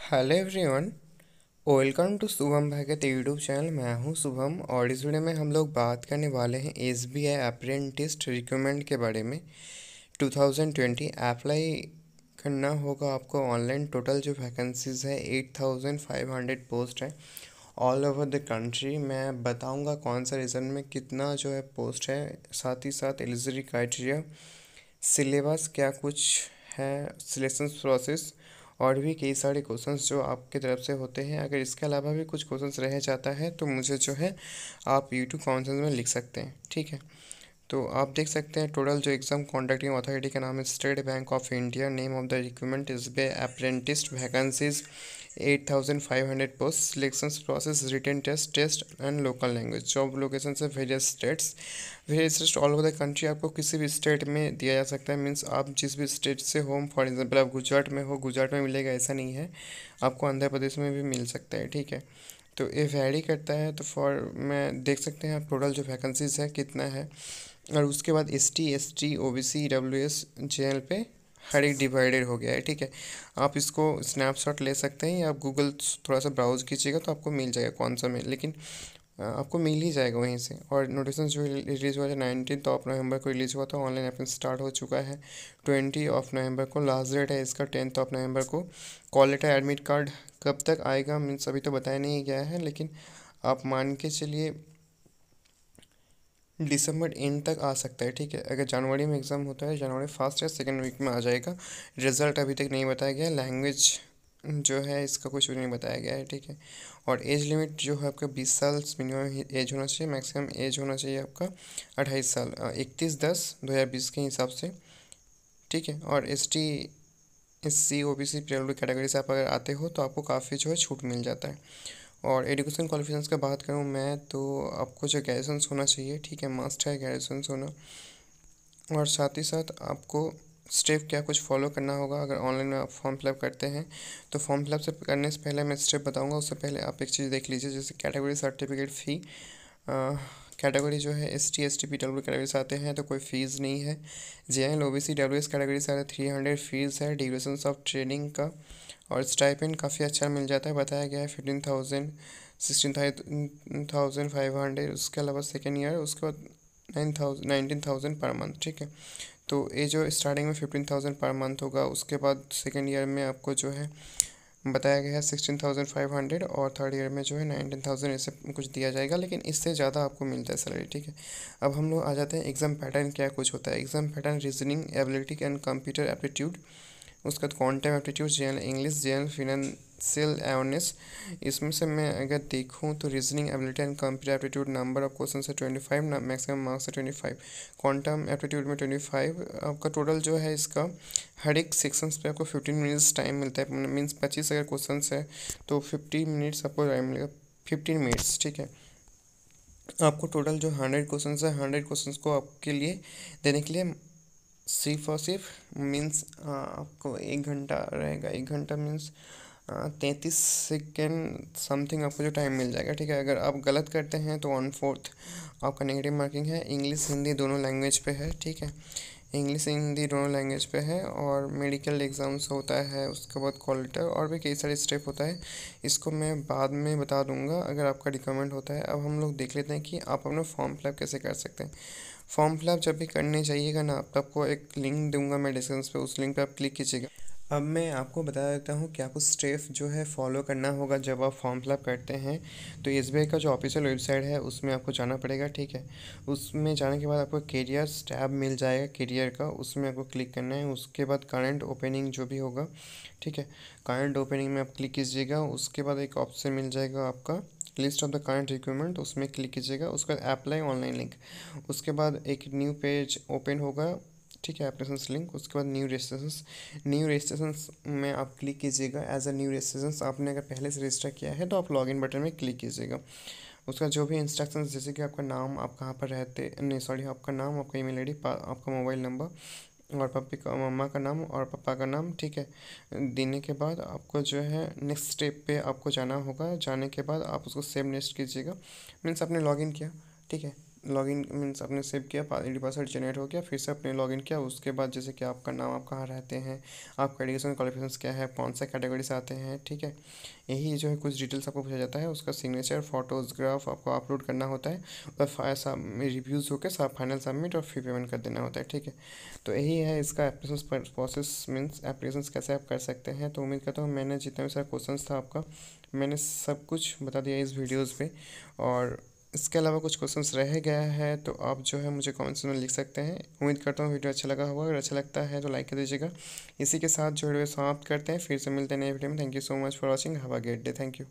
Hello everyone. Welcome to Shubham Bhagat YouTube channel. मैं हूं शुभम और इस वीडियो में हम लोग बात करने वाले हैं एसबीआई अप्रेंटिस रिक्रूटमेंट के बारे में। 2020 अप्लाई करना होगा आपको ऑनलाइन। टोटल जो वैकेंसीज है 8500 पोस्ट है ऑल ओवर द कंट्री। मैं बताऊंगा कौन सा रीजन में कितना जो है पोस्ट है, साथ ही साथ एलिजिबिलिटी क्राइटेरिया, सिलेबस क्या कुछ है, सिलेक्शन प्रोसेस और भी कई सारे क्वेश्चंस जो आपके तरफ से होते हैं। अगर इसके अलावा भी कुछ क्वेश्चंस रह जाता है तो मुझे जो है आप यूट्यूब कमेंट्स में लिख सकते हैं, ठीक है। तो आप देख सकते हैं टोटल जो एग्ज़ाम कॉन्डक्टिंग अथॉरिटी का नाम है State Bank of India. Name of the recruitment is बे apprentice, vacancies 8500 post, selection process, written test and local language. Job location से various states all over the country. आपको किसी भी स्टेट में दिया जा सकता है, मीन्स आप जिस भी स्टेट से हो, फॉर एग्जाम्पल आप गुजरात में हो, गुजरात में मिलेगा ऐसा नहीं है, आपको आंध्र प्रदेश में भी मिल सकता है, ठीक है। तो ये वैरी करता है। तो फॉर मैं देख सकते हैं आप टोटल जो वैकेंसीज है कितना है। और उसके बाद एसटी, ओबीसी, ईडब्ल्यूएस, जेएल पे हर एक डिवाइडेड हो गया है, ठीक है। आप इसको स्नैपशॉट ले सकते हैं या आप गूगल थोड़ा सा ब्राउज कीजिएगा तो आपको मिल जाएगा कौन सा में, लेकिन आपको मिल ही जाएगा वहीं से। और नोटिफिकेशन जो रिलीज़ हुआ था 19 नवंबर को रिलीज़ हुआ था। ऑनलाइन एप्लीकेशन स्टार्ट हो चुका है 20 नवंबर को। लास्ट डेट है इसका 10 नवंबर को। कॉल लेटर, एडमिट कार्ड कब तक आएगा मीन्स अभी तो बताया नहीं गया है, लेकिन आप मान के चलिए दिसंबर एंड तक आ सकता है, ठीक है। अगर जनवरी में एग्ज़ाम होता है, जनवरी फर्स्ट या सेकेंड वीक में आ जाएगा। रिजल्ट अभी तक नहीं बताया गया। लैंग्वेज जो है इसका कुछ भी नहीं बताया गया है, ठीक है। और एज लिमिट जो है आपका 20 साल मिनिमम एज होना चाहिए, मैक्सिमम एज होना चाहिए आपका 28 साल, 31/10/2020 के हिसाब से, ठीक है। और SC OBC पीडब्ल्यू कैटेगरी से आप अगर आते हो तो आपको काफ़ी जो है छूट मिल जाता है। और एजुकेशन क्वालिफिकेशंस का बात करूँ मैं तो आपको जो ग्रेजुएशन होना चाहिए, ठीक है, मस्ट है ग्रेजुएशन होना। और साथ ही साथ आपको स्टेप क्या कुछ फॉलो करना होगा अगर ऑनलाइन में आप फॉर्म फिलअप करते हैं। तो फॉर्म फिलअप से करने से पहले मैं स्टेप बताऊंगा, उससे पहले आप एक चीज़ देख लीजिए, जैसे कैटेगरी सर्टिफिकेट फ़ी। कैटेगरी जो है ST ST PW कैटेगरी से आते हैं तो कोई फ़ीस नहीं है। JN OBC WS कैटेगरी से आते 300 फीस है ड्यूरेशन ऑफ ट्रेनिंग का। और स्टाइपेंड काफ़ी अच्छा मिल जाता है, बताया गया है 15,000 16,500। उसके अलावा सेकेंड ईयर उसके बाद 19,000 पर मंथ, ठीक है। तो ये जो स्टार्टिंग में 15,000 पर मंथ होगा, उसके बाद सेकेंड ईयर में आपको जो है बताया गया है 16,500 और थर्ड ईयर में जो है 19,000 ऐसे कुछ दिया जाएगा, लेकिन इससे ज़्यादा आपको मिलता है सैलरी, ठीक है। अब हम लोग आ जाते हैं एग्ज़ाम पैटर्न क्या कुछ होता है। Exam pattern reasoning ability and computer aptitude, उसका quantum aptitude, general English, general financial awareness. इसमें से मैं अगर देखूं तो reasoning ability and computer aptitude number of question है 25, मैक्सिमम मार्क्स है 25। क्वांटम एप्टीट्यूड में 25। आपका टोटल जो है इसका हर एक सेक्शंस पे आपको 15 मिनट्स टाइम मिलता है, मीन्स 25 अगर क्वेश्चन है तो 50 मिनट्स आपको टाइम मिलेगा, 15 मिनट्स, ठीक है। आपको टोटल जो 100 क्वेश्चन है, 100 क्वेश्चन को आपके लिए देने के लिए सिर्फ और सिर्फ मीन्स आपको 1 घंटा रहेगा। 1 घंटा मीन्स 33 सेकेंड समथिंग आपको जो टाइम मिल जाएगा, ठीक है। अगर आप गलत करते हैं तो 1/4 आपका नेगेटिव मार्किंग है। इंग्लिश हिंदी दोनों लैंग्वेज पे है, ठीक है, इंग्लिश हिंदी दोनों लैंग्वेज पे है। और मेडिकल एग्ज़ाम्स होता है, उसके बाद कॉल लेटर और भी कई सारे स्टेप होता है। इसको मैं बाद में बता दूंगा अगर आपका रिकमेंड होता है। अब हम लोग देख लेते हैं कि आप अपना फॉर्म फिलअप कैसे कर सकते हैं। फॉर्म फिलअप जब भी करने जाइएगा ना, आप आपको एक लिंक दूंगा मैं डिस्क्रिप्शन पे, उस लिंक पे आप क्लिक कीजिएगा। अब मैं आपको बता देता हूँ क्या कुछ स्टेप जो है फॉलो करना होगा जब आप फॉर्म फिलअप करते हैं। तो SBI का जो ऑफिशियल वेबसाइट है उसमें आपको जाना पड़ेगा, ठीक है। उसमें जाने के बाद आपको कैरियर्स टैब मिल जाएगा, कैरियर का, उसमें आपको क्लिक करना है। उसके बाद करंट ओपनिंग जो भी होगा, ठीक है, करंट ओपनिंग में आप क्लिक कीजिएगा। उसके बाद एक ऑप्शन मिल जाएगा आपका list of the current requirement, उसमें क्लिक कीजिएगा। उसके बाद अप्लाई ऑनलाइन लिंक, उसके बाद एक न्यू पेज ओपन होगा, ठीक है, एप्लीकेशन लिंक। उसके बाद न्यू रजिस्ट्रेशन में आप क्लिक कीजिएगा। एज अ न्यू रजिस्ट्रेशन आपने अगर पहले से रजिस्टर किया है तो आप लॉगिन बटन में क्लिक कीजिएगा। उसका जो भी इंस्ट्रक्शंस, जैसे कि आपका नाम, आप कहाँ पर रहते, नहीं सॉरी, आपका नाम, आपका ईमेल आईडी, आपका मोबाइल नंबर और पप्पी का, मम्मा का नाम और पापा का नाम, ठीक है, देने के बाद आपको जो है नेक्स्ट स्टेप पे आपको जाना होगा। जाने के बाद आप उसको सेव नेक्स्ट कीजिएगा, मीन्स आपने लॉगिन किया, ठीक है। लॉगिन मीन्स आपने सेव किया, आईडी पासवर्ड जनरेट हो गया, फिर से आपने लॉगिन किया। उसके बाद जैसे कि आपका नाम, आप कहाँ रहते हैं, आपका एजुकेशन क्वालिफिकेशंस क्या है, कौन सा कैटेगरी से आते हैं, ठीक है। यही जो है कुछ डिटेल्स आपको पूछा जाता है। उसका सिग्नेचर, फोटोग्राफ आपको अपलोड करना होता है और ऐसा रिव्यूज़ होकर सब फाइनल सबमिट और फी पेमेंट कर देना होता है, ठीक है। तो यही है इसका एप्लीकेशन प्रोसेस, मीन्स एप्लीकेशन कैसे आप कर सकते हैं। तो उम्मीद करता हूँ मैंने जितना भी सारा क्वेश्चन था आपका, मैंने सब कुछ बता दिया इस वीडियोज़ पे। और इसके अलावा कुछ क्वेश्चंस रह गया है तो आप जो है मुझे कमेंट्स में लिख सकते हैं। उम्मीद करता हूँ वीडियो अच्छा लगा होगा, अगर अच्छा लगता है तो लाइक कर दीजिएगा। इसी के साथ जो वीडियो समाप्त करते हैं, फिर से मिलते हैं नए वीडियो में। Thank you so much for watching, have a great day, thank you.